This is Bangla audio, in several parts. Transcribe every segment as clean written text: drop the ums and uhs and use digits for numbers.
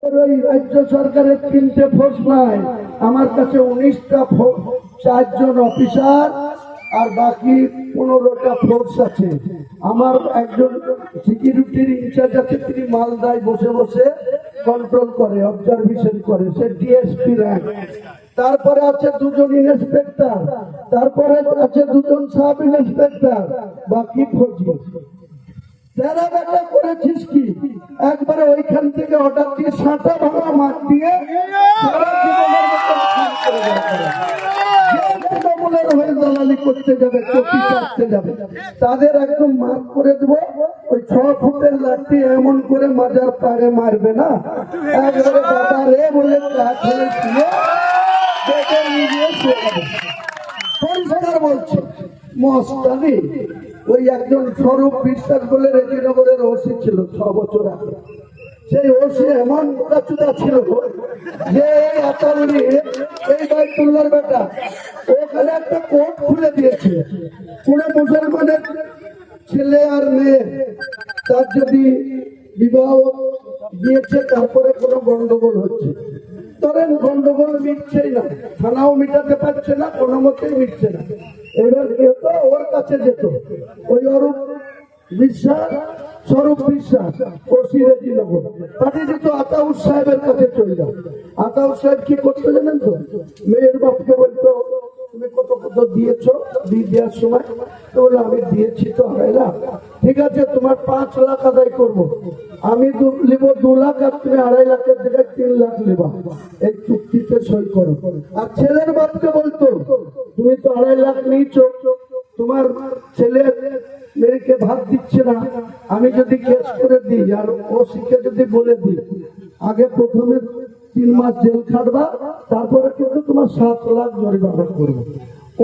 ওই রাজ্য সরকারের 3টে ফোর্স নাই, আমার কাছে 19টা 4জন অফিসার আর বাকি 15টা ফোর্স আছে। আমার একজন সিকিউরিটির ইনচার্জ আছে, তিনি মালদায় বসে বসে কন্ট্রোল করে, অবজারভেশন করে, সে ডিএসপি র্যাঙ্ক। তারপরে আছে 2জন ইন্সপেক্টর, তারপরে আছে 2জন সাব ইন্সপেক্টর, বাকি ফৌজি। যারা বেটা করেছিস কি একবারে ওইখান থেকে হঠাৎ দিয়ে সাঁটা ভাঙা মাঠ দিয়ে তৃণমূলের হয়ে দালালি করতে যাবে, কপি কাটতে যাবে, তাদের একদম মার্ক করে দেবো। ওই 6 ফুটের লাঠি এমন করে মাজার পাড়ে মারবে না, একবারে বাবা রে বলে পরিষ্কার বলছে। মস্তানি ওই একজন স্বরূপ বিশ্বাস বলে রেজিনগরের ওসি ছিল 6 বছর আগে। সেই ওসি এমন চুদা ছিল যে এই বাইতুল্লাহর বেটা ওখানে একটা কোর্ট খুলে দিয়েছে, পুরো মুসলমানের ছেলে আর মেয়ে তার যদি বিবাহ দিয়েছে তারপরে কোনো গন্ডগোল হচ্ছে, ধরেন গন্ডগোল মিটছেই না, থানাও মিটাতে পারছে না, কোনো মতেই মিটছে না। এবার কেউ তো ওর কাছে যেত, ওই অরূপ বিশ্বাস, স্বরূপ বিশ্বাস ওসি রেজিনগর পাঠিয়ে দিত আতাউর সাহেবের কাছে চলে যাও। আতাউর সাহেব কি করতে জানেন তো, মেয়ের বাপকে বলতো তুমি কত কত দিয়েছ, দেওয়ার সময় তো বলে আমি দিয়েছি তো 2.5 লাখ, ঠিক আছে তোমার 5 লাখ আদায় করবো, আমি নিব 2 লাখ আর তুমি 2.5 লাখের জায়গায় 3 লাখ নেবা, এই চুক্তিতে সই করো। আর ছেলের বাপকে বলতো তুমি তো 2.5 লাখ নিয়েছ, তোমার ছেলে মেয়েকে ভাত দিচ্ছে না, আমি যদি কেস করে দিই আর ওসিকে যদি বলে দিই আগে প্রথমে 3 মাস জেল খাটবা, তারপরে কিন্তু তোমার 7 লাখ জরিমানা করবো।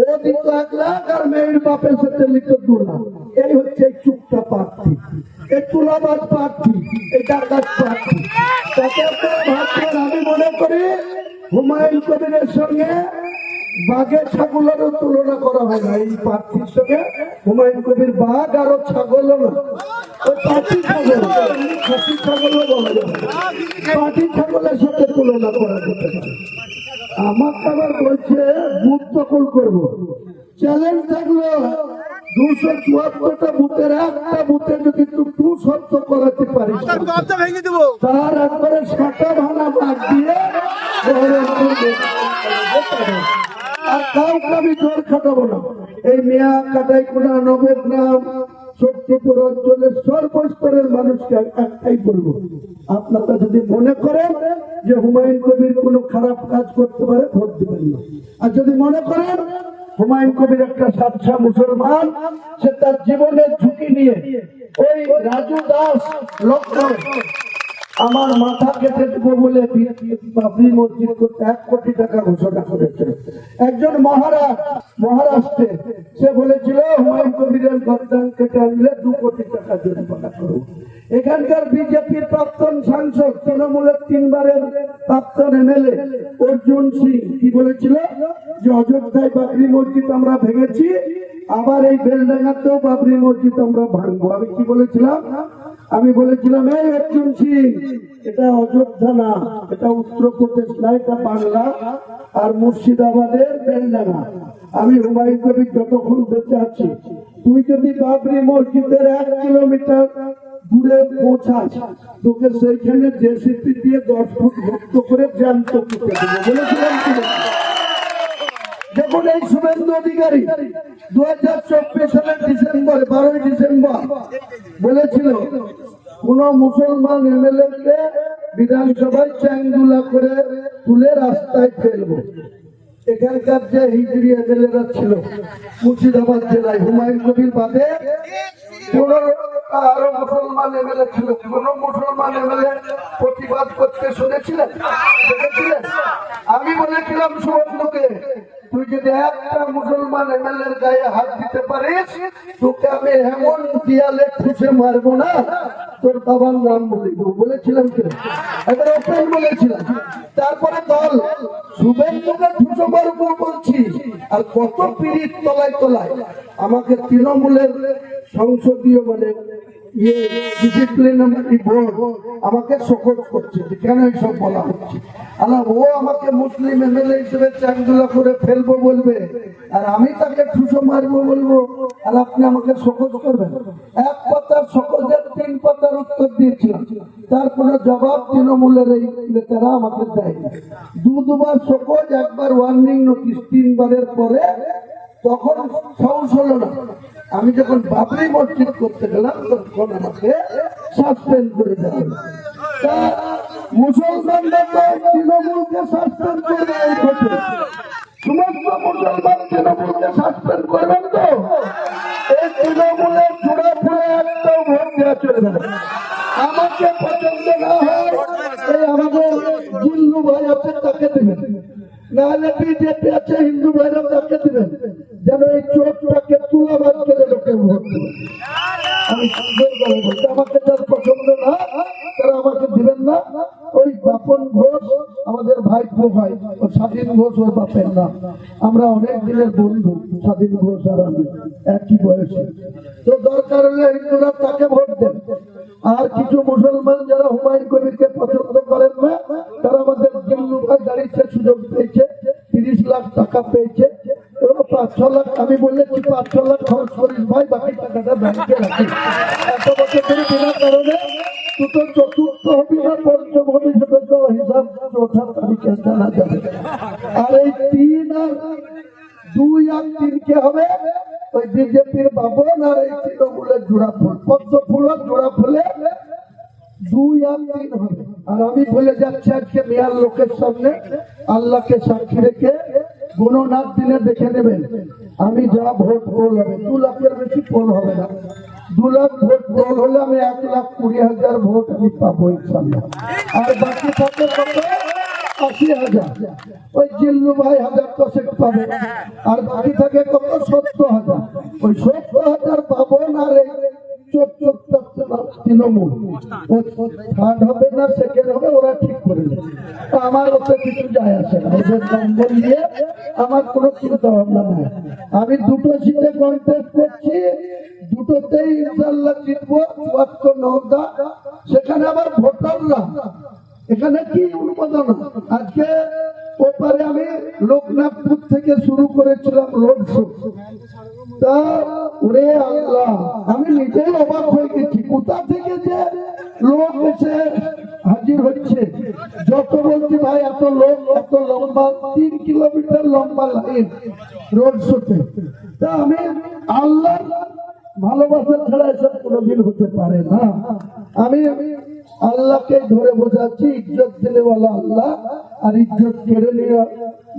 ও দিত 1 লাখ আর মেয়ের বাপের সাথে লিখত 2 লাখ। এই হচ্ছে চুপটা প্রার্থী, এই তুলাবাজ প্রার্থী, এই ডাকাত প্রার্থী। তাকে ভাবছেন আমি মনে করি হুমায়ুন কবিরের সঙ্গে বাঘের ছাগলেরও তুলনা করা হয় না। এই প্রার্থীর সঙ্গে হুমায়ুন কবির বাঘ আরো ছাগলও না, ওই পার্টি ছাগল, খাসি ছাগলও বলা যাবে, পার্টি ছাগলের সাথে তুলনা করা যেতে পারে। আমাকে আবার বলছে বুথ দখল করবো, চ্যালেঞ্জ থাকলো 274টা বুথের একটা বুথে যদি টু শব্দ করাতে পারিস তার একবারে সাঁটা ভাঙা মাঠ দিয়ে আর কাউকে আমি জোর খাটাবো না। এই মেয়া কাটাইকুড়া, নবগ্রাম, শক্তিপুর অঞ্চলের সর্বস্তরের মানুষকে একটাই বলবো, আপনারা যদি মনে করেন যে হুমায়ুন কবির কোনো খারাপ কাজ করতে পারে ভোট দিবেন না। আর যদি মনে করেন হুমায়ুন কবির একটা সাচ্চা মুসলমান, সে তার জীবনের ঝুঁকি নিয়ে ওই রাজু দাস লক্ষ্মণ আমার মাথা কেটে দেবো বলে বাবরি মসজিদ করতে 1 কোটি টাকা ঘোষণা করেছে। একজন মহারাষ্ট্রে সে বলেছিল হুমায়ুন কবিরের গর্দান কেটে আনলে 2 কোটি টাকা জরিমানা করবো। এখানকার বিজেপির প্রাক্তন সাংসদ, তৃণমূলের 3 বারের প্রাক্তন এমএলএ অর্জুন সিং কি বলেছিল যে অযোধ্যায় বাবরি মসজিদ আমরা ভেঙেছি, আবার এই বেলডাঙ্গাতেও বাবরি মসজিদ আমরা ভাঙবো। আমি কি বলেছিলাম? আমি বলেছিলাম এই অর্জুন সিং, এটা অযোধ্যা না, এটা উত্তরপ্রদেশ না, এটা বাংলা আর মুর্শিদাবাদের বেলডাঙ্গা। আমি হুমায়ুন কবির যতক্ষণ বেঁচে আছি, তুই যদি বাবরি মসজিদের 1 কিলোমিটার দূরে পৌঁছাস, তোকে সেইখানে জেসিপি দিয়ে 10 ফুট ভক্ত করে জ্যান্ত পুঁতে দেবো বলেছিলাম। দেখুন এই শুভেন্দু অধিকারী 2024 সালের ডিসেম্বর 12 ডিসেম্বর বলেছিল কোন মুসলমান এমএলএ কে বিধানসভায় চ্যাংদুলা করে তুলে রাস্তায় ফেলবো। এখানকার যে হিজড়ি এমএলএরা ছিল মুর্শিদাবাদ জেলায়, হুমায়ুন কবির বাদে আরো মুসলমান এমএলএ ছিল, কোন মুসলমান এমএলএ প্রতিবাদ করতে শুনেছিলেন? আমি বলেছিলাম শুভেন্দুকে, তুই যদি একটা মুসলমান এমএলএর গায়ে হাত দিতে পারিস, তোকে আমি এমন দিয়ালে ঠুসে মারবো না, তোর বাবার নাম বলিব বলেছিলাম কি? এবার ওপেন বলেছিলাম। তারপরে দল শুভেন্দুকে ঠুসে মারবো বলছি, আর কত পিড়িত তলায় তলায় আমাকে তৃণমূলের সংসদীয় মানে ডিসিপ্লিনারি বোর্ড আমাকে শোকজ করছে যে কেন এইসব বলা হচ্ছে। আল্লাহ ও আমাকে মুসলিম এমএলএ হিসেবে চ্যাংদোলা করে ফেলবো বলবে আর আমি তাকে ঠুসো মারবো বলবো, আর আপনি আমাকে শোকজ করবেন? এক পাতার শোকজের 3 পাতার উত্তর দিয়েছিলাম, তার কোনো জবাব তৃণমূলের এই নেতারা আমাকে দেয়নি। দুবার শোকজ, একবার ওয়ার্নিং নোটিশ, 3 বারের পরে তখন সাহস হলো না। আমি যখন বাবরি মসজিদ করতে গেলাম তখন আমাকে সাসপেন্ড করে দেওয়া হলো। তা মুসলমানরা তো তৃণমূলকে সাসপেন্ড করবে, সমস্ত মুসলমান তৃণমূলকে সাসপেন্ড করবেন তো? এই তৃণমূলের জোড়া ফুড়ে একটা ভোট দেওয়া চলবে না। আমাকে পছন্দ না হয় এই আমাদের জিল্লু ভাই আছে তাকে দেবেন, নাহলে বিজেপি আছে হিন্দু ভাইরা তাকে দিবেন, যেন এই চোখটাকে তুলাবাদ করে লোকে ভোট দেবেন। আমি বলছি আমাকে যার পছন্দ না তারা আমাকে দিবেন না। ওই বাপন ঘোষ আমাদের ভাইপো ভাই, ও স্বাধীন ঘোষ ওর বাপের নাম। আমরা অনেক দিনের বন্ধু, স্বাধীন ঘোষ আর আমি একই বয়সে। তো দরকার হলে হিন্দুরা তাকে ভোট দেন। আর কিছু মুসলমান যারা হুমায়ুন কবিরকে পছন্দ করেন না তারা আমাদের জিল্লু ভাই দাঁড়িয়েছে, সুযোগ পেয়েছে, 30 লাখ টাকা পেয়েছে, 5-6 লাখ আমি বলেছি 5-6 লাখ খরচ করিস ভাই, বাকি টাকাটা ব্যাংকে রাখি। এত বছর ধরে বিনা কারণে তুই তো চতুর্থ হবি না পঞ্চম হবি, সেটা তো হিসাব 4 তারিখে জানা যাবে। আর এই 3 আর 2 আর 3 কে হবে ওই বিজেপির বাবন আর এই তৃণমূলের জোড়া ফুল, পদ্ম ফুল আর জোড়া ফুলে 2 আর 3 হবে। আর আমি বলে যাচ্ছি আজকে মেয়ার লোকের সামনে, আল্লাহকে সাক্ষী রেখে গণনাথ দিনে দেখে নেবেন আমি যা ভোট পোল হবে, 2 লাখের বেশি পোল হবে না। 2 লাখ ভোট পোল হলে আমি 1,20,000 ভোট আমি পাবো ইনশাল্লাহ। আর বাকি থাকে কত? 80,000। ওই জিল্লু ভাই 1010 পাবে, আর বাকি থাকে কত? 70,000। ওই 70,000 পাবো না রে। তৃণমূল থার্ড হবে না সেকেন্ড হবে ওরা ঠিক করে নেবে, আমার ওতে কিছু যায় আসে না। ওদের নম্বর নিয়ে আমার কোনো চিন্তা ভাবনা নাই। আমি 2টো সিটে কন্টেস্ট করছি, 2টোতেই ইনশাল্লাহ জিতবো। 74 নওদা, সেখানে আবার ভোটাররা, এখানে কি অনুমোদন। আজকে ওপারে আমি লোকনাথপুর থেকে শুরু করেছিলাম রোড শো, তা ওরে আল্লাহ আমি নিজেই অবাক হয়ে গেছি কোথা থেকে যে লোক এসে হাজির হচ্ছে। যত বলছি ভাই এত লোক, এত লম্বা, 3 কিলোমিটার লম্বা লাইন রোড শোতে। তা আমি আল্লাহ ভালোবাসা ছাড়া এসব কোনোদিন হতে পারে না। আমি আল্লাহকে ধরে বোঝাচ্ছি, ইজ্জত দিনেওয়ালা আল্লাহ আর ইজ্জত কেড়ে নেওয়া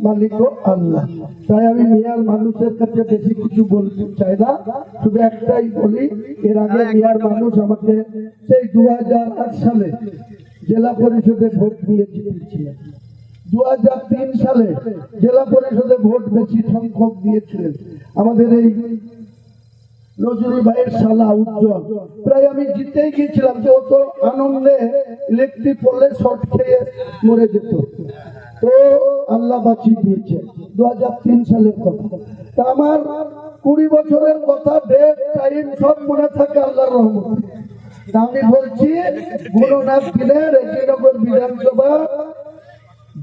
মালিকও আল্লাহ। তাই আমি মেয়ার মানুষের কাছে বেশি কিছু বলতে চাই না, শুধু একটাই বলি, এর আগে মেয়ার মানুষ আমাকে সেই 2008 সালে জেলা পরিষদে ভোট দিয়ে জিতেছিলেন। 2003 সালে জেলা পরিষদে ভোট বেশি সংখ্যক দিয়েছিলেন আমাদের এই নজরুল ভাইয়ের শালা উজ্জ্বল। প্রায় আমি জিতেই গিয়েছিলাম, যে ও তো আনন্দে ইলেকট্রিক পোলে শর্ট খেয়ে মরে যেত, তো আল্লাহ বাঁচিয়ে দিয়েছে। 2003 সালের কথা। তা আমার 20 বছরের কথা, ডেট টাইম সব মনে থাকে আল্লাহর রহমতে। আমি বলছি গুরুনাথ দিনের রেজিনগর বিধানসভা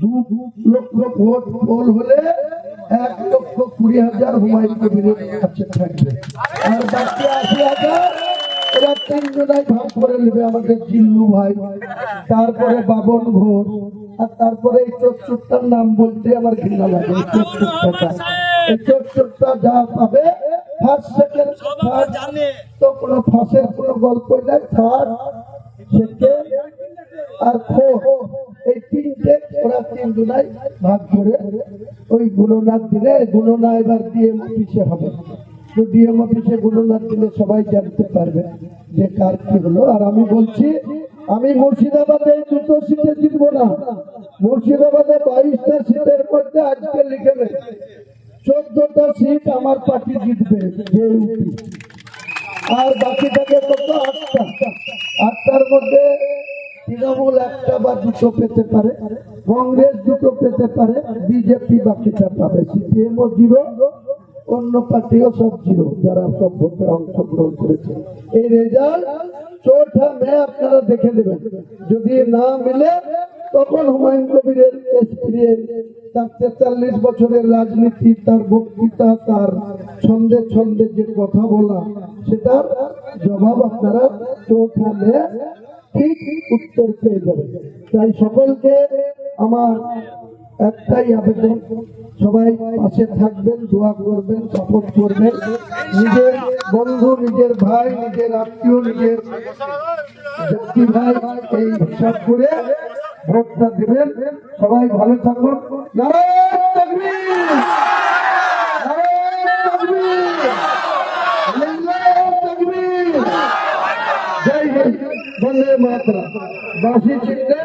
2 লক্ষ ভোট পোল হলে 1,20,000 হুমায়ুন কবিরের কাছে থাকবে, আর বাকি 80,000 এরা 3 জনাই ভাগ করে নেবে। আমাদের জিল্লু ভাই, তারপরে বাবন ঘোষ, আর তারপরে এই 74টার নাম বলতে আমার ঘৃণা লাগে। এই 74টা যা পাবে ফার্স্ট সেকেন্ড থার্ড, তো কোনো ফাঁসের কোনো গল্পই নাই। থার্ড সেকেন্ড আর ফোর্থ এই 3টে ওরা 3 জনাই ভাগ করে ওই গুণনাথ দিলে, গুণনা এবার ডিএম অফিসে হবে। তো ডিএম অফিসে গুণনাথ দিলে সবাই জানতে পারবে যে কার কি হলো। আর আমি বলছি আমি মুর্শিদাবাদে 2টো সিটে জিতবো না, মুর্শিদাবাদে 22টা সিটের মধ্যে আজকে লিখে নেই 14টা সিট আমার পার্টি জিতবে, আর বাকি থাকে কত? 8টা। 8টার মধ্যে তৃণমূল 1টা বা 2টো পেতে পারে, কংগ্রেস 2টো পেতে পারে, বিজেপি বাকিটা পাবে, সিপিএমও 0, অন্য পার্টিও সব জিরো, যারা সব ভোটে অংশগ্রহণ করেছে। এই রেজাল্ট 4 মে আপনারা দেখে নেবেন। যদি না মিলে তখন হুমায়ুন কবিরের এক্সপিরিয়েন্স, তার 43 বছরের রাজনীতি, তার বক্তৃতা, তার ছন্দে ছন্দে যে কথা বলা, সেটার জবাব আপনারা 4 মে ঠিক উত্তর পেয়ে যাবেন। তাই সকলকে আমার একটাই আবেদন, সবাই পাশে থাকবেন, দোয়া করবেন, সাপোর্ট করবেন। নিজের বন্ধু, নিজের ভাই, নিজের আত্মীয়, নিজের ব্যক্তি ভাই এই হিসাব করে ভোটটা দেবেন। সবাই ভালো থাকুন। নারায়ণ তাকবীর, নারায়ণ তাকবীর, লিল্লাহি তাকবীর। জয় হিন্দ, বন্দে মাতরম। বাঁশি চিনতে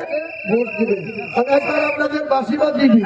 ভোট দেবেন। আর একবার আপনাদের বাঁশি বাজিয়ে দিন।